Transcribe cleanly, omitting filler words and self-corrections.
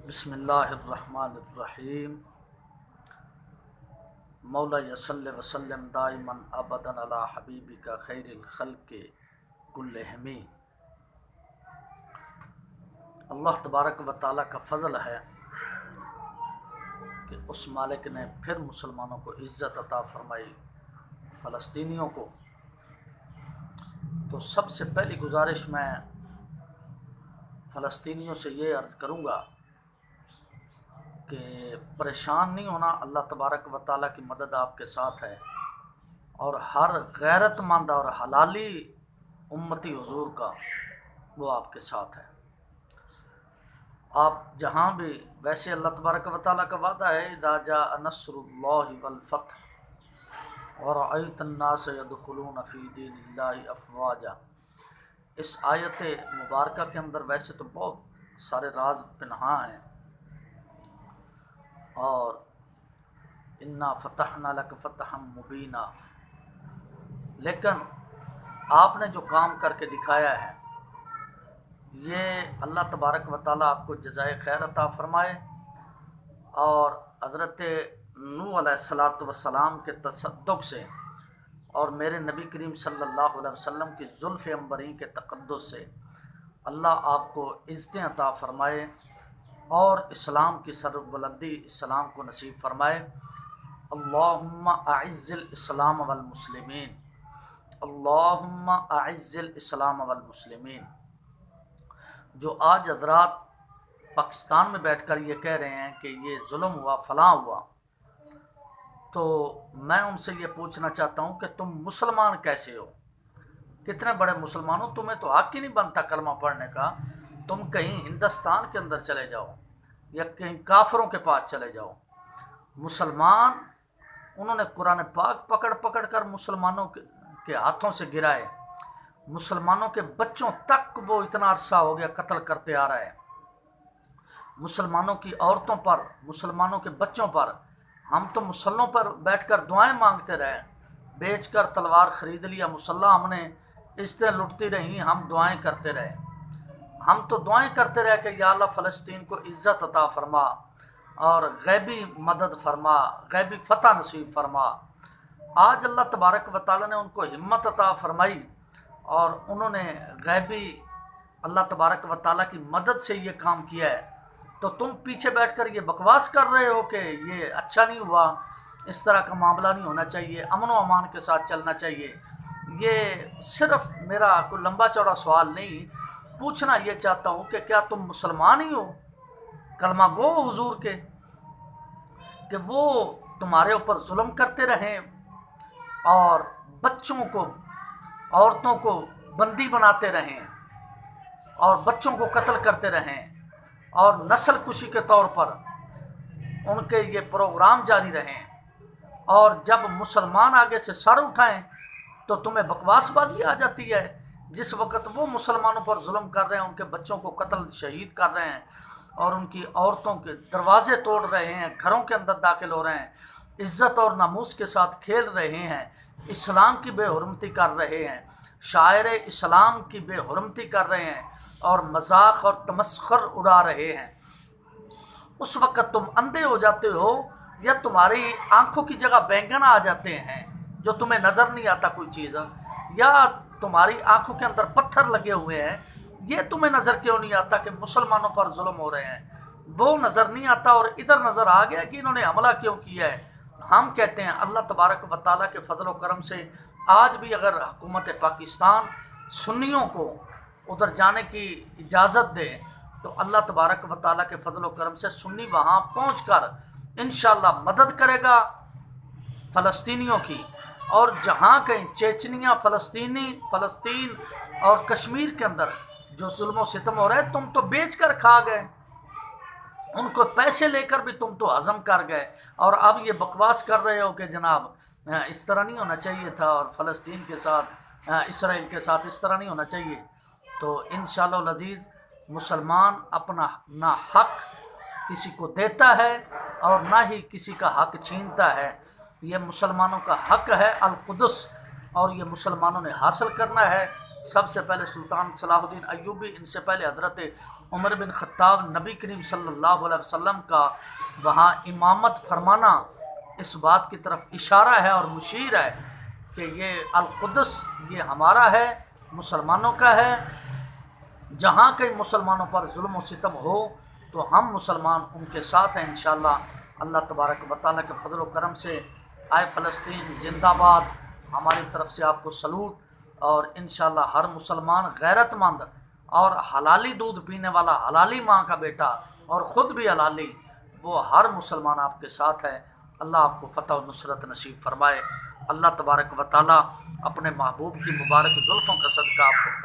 بسم اللہ الرحمن الرحیم۔ مولا صلی وسلم دائما ابدا علی حبیبک خیر الخلق کلہم۔ اللہ تبارک و تعالیٰ کا فضل ہے کہ اس مالک نے پھر مسلمانوں کو عزت عطا فرمائی، فلسطینیوں کو۔ تو سب سے پہلی گزارش میں فلسطینیوں سے یہ عرض کروں گا کہ پریشان نہیں ہونا، اللہ تبارک و تعالیٰ کی مدد آپ کے ساتھ ہے، اور ہر غیرت مند اور حلالی امتی حضور کا وہ آپ کے ساتھ ہے۔ آپ جہاں بھی، ویسے اللہ تبارک و تعالیٰ کا وعدہ ہے اذا جاء نصر اللہ والفتح ورأیت الناس يدخلون فی دین اللہ افواجا۔ اس آیت مبارکہ کے اندر ویسے تو بہت سارے راز پنہاں ہیں، اور انا فتحنا لک فتحا مبینا، لیکن آپ نے جو کام کر کے دکھایا ہے یہ اللہ تبارک و تعالیٰ آپ کو جزائے خیر عطا فرمائے، اور حضرت نوح علیہ السلام کے تصدق سے اور میرے نبی کریم صلی اللہ علیہ وسلم کی زلف عنبرین کے تقدس سے اللہ آپ کو عزتیں عطا فرمائے اور اسلام کی سر بلندی اسلام کو نصیب فرمائے۔ اللہم اعز الاسلام والمسلمین، اللہم اعز الاسلام والمسلمین۔ جو آج حضرات پاکستان میں بیٹھ کر یہ کہہ رہے ہیں کہ یہ ظلم ہوا، فلاں ہوا، تو میں ان سے یہ پوچھنا چاہتا ہوں کہ تم مسلمان کیسے ہو؟ کتنے بڑے مسلمان ہو؟ تمہیں تو حق ہی نہیں بنتا کلمہ پڑھنے کا۔ تم کہیں ہندوستان کے اندر چلے جاؤ یا کہیں کافروں کے پاس چلے جاؤ۔ مسلمان انہوں نے قرآن پاک پکڑ پکڑ کر مسلمانوں کے ہاتھوں سے گرائے، مسلمانوں کے بچوں تک وہ اتنا عرصہ ہو گیا قتل کرتے آ رہا ہے، مسلمانوں کی عورتوں پر، مسلمانوں کے بچوں پر۔ ہم تو مسلوں پر بیٹھ کر دعائیں مانگتے رہے، بیچ کر تلوار خرید لیا مسلح ہم نے، عزتیں لٹتی رہیں، ہم دعائیں کرتے رہے۔ ہم تو دعائیں کرتے رہے کہ یا اللہ فلسطین کو عزت عطا فرما اور غیبی مدد فرما، غیبی فتح نصیب فرما۔ آج اللہ تبارک و تعالیٰ نے ان کو ہمت عطا فرمائی اور انہوں نے غیبی اللہ تبارک و تعالیٰ کی مدد سے یہ کام کیا ہے، تو تم پیچھے بیٹھ کر یہ بکواس کر رہے ہو کہ یہ اچھا نہیں ہوا، اس طرح کا معاملہ نہیں ہونا چاہیے، امن و امان کے ساتھ چلنا چاہیے۔ یہ صرف میرا کوئی لمبا چوڑا سوال نہیں، پوچھنا یہ چاہتا ہوں کہ کیا تم مسلمان ہی ہو، کلمہ گو حضور کے، کہ وہ تمہارے اوپر ظلم کرتے رہیں اور بچوں کو، عورتوں کو بندی بناتے رہیں اور بچوں کو قتل کرتے رہیں اور نسل کشی کے طور پر ان کے یہ پروگرام جاری رہیں، اور جب مسلمان آگے سے سر اٹھائیں تو تمہیں بکواس بازی آ جاتی ہے۔ جس وقت وہ مسلمانوں پر ظلم کر رہے ہیں، ان کے بچوں کو قتل شہید کر رہے ہیں اور ان کی عورتوں کے دروازے توڑ رہے ہیں، گھروں کے اندر داخل ہو رہے ہیں، عزت اور ناموس کے ساتھ کھیل رہے ہیں، اسلام کی بے حرمتی کر رہے ہیں، شاعر اسلام کی بے حرمتی کر رہے ہیں اور مذاق اور تمسخر اڑا رہے ہیں، اس وقت تم اندھے ہو جاتے ہو یا تمہاری آنکھوں کی جگہ بینگن آ جاتے ہیں جو تمہیں نظر نہیں آتا کوئی چیز، یا تمہاری آنکھوں کے اندر پتھر لگے ہوئے ہیں، یہ تمہیں نظر کیوں نہیں آتا کہ مسلمانوں پر ظلم ہو رہے ہیں؟ وہ نظر نہیں آتا اور ادھر نظر آ گیا کہ انہوں نے حملہ کیوں کیا ہے۔ ہم کہتے ہیں اللہ تبارک و تعالیٰ کے فضل و کرم سے آج بھی اگر حکومت پاکستان سنیوں کو ادھر جانے کی اجازت دے تو اللہ تبارک و تعالیٰ کے فضل و کرم سے سنی وہاں پہنچ کر انشاءاللہ مدد کرے گا فلسطینیوں کی، اور جہاں کہیں چیچنیا، فلسطین اور کشمیر کے اندر جو ظلم و ستم ہو رہا ہے، تم تو بیچ کر کھا گئے، ان کو پیسے لے کر بھی تم تو ہضم کر گئے، اور اب یہ بکواس کر رہے ہو کہ جناب اس طرح نہیں ہونا چاہیے تھا، اور فلسطین کے ساتھ، اسرائیل کے ساتھ اس طرح نہیں ہونا چاہیے۔ تو انشاءاللہ العزیز مسلمان اپنا نہ حق کسی کو دیتا ہے اور نہ ہی کسی کا حق چھینتا ہے۔ یہ مسلمانوں کا حق ہے القدس، اور یہ مسلمانوں نے حاصل کرنا ہے۔ سب سے پہلے سلطان صلاح الدین ایوبی، ان سے پہلے حضرت عمر بن خطاب، نبی کریم صلی اللہ علیہ وسلم کا وہاں امامت فرمانا اس بات کی طرف اشارہ ہے اور مشیر ہے کہ یہ القدس یہ ہمارا ہے، مسلمانوں کا ہے۔ جہاں کئی مسلمانوں پر ظلم و ستم ہو تو ہم مسلمان ان کے ساتھ ہیں انشاءاللہ۔ اللہ تبارک و تعالیٰ کے فضل و کرم سے آئے فلسطین زندہ باد، ہماری طرف سے آپ کو سلوٹ، اور انشاءاللہ ہر مسلمان غیرت مند اور حلالی دودھ پینے والا، حلالی ماں کا بیٹا اور خود بھی حلالی، وہ ہر مسلمان آپ کے ساتھ ہے۔ اللہ آپ کو فتح و نصرت نصیب فرمائے۔ اللہ تبارک و تعالیٰ اپنے محبوب کی مبارک زلفوں کا صدقہ آپ کو فتح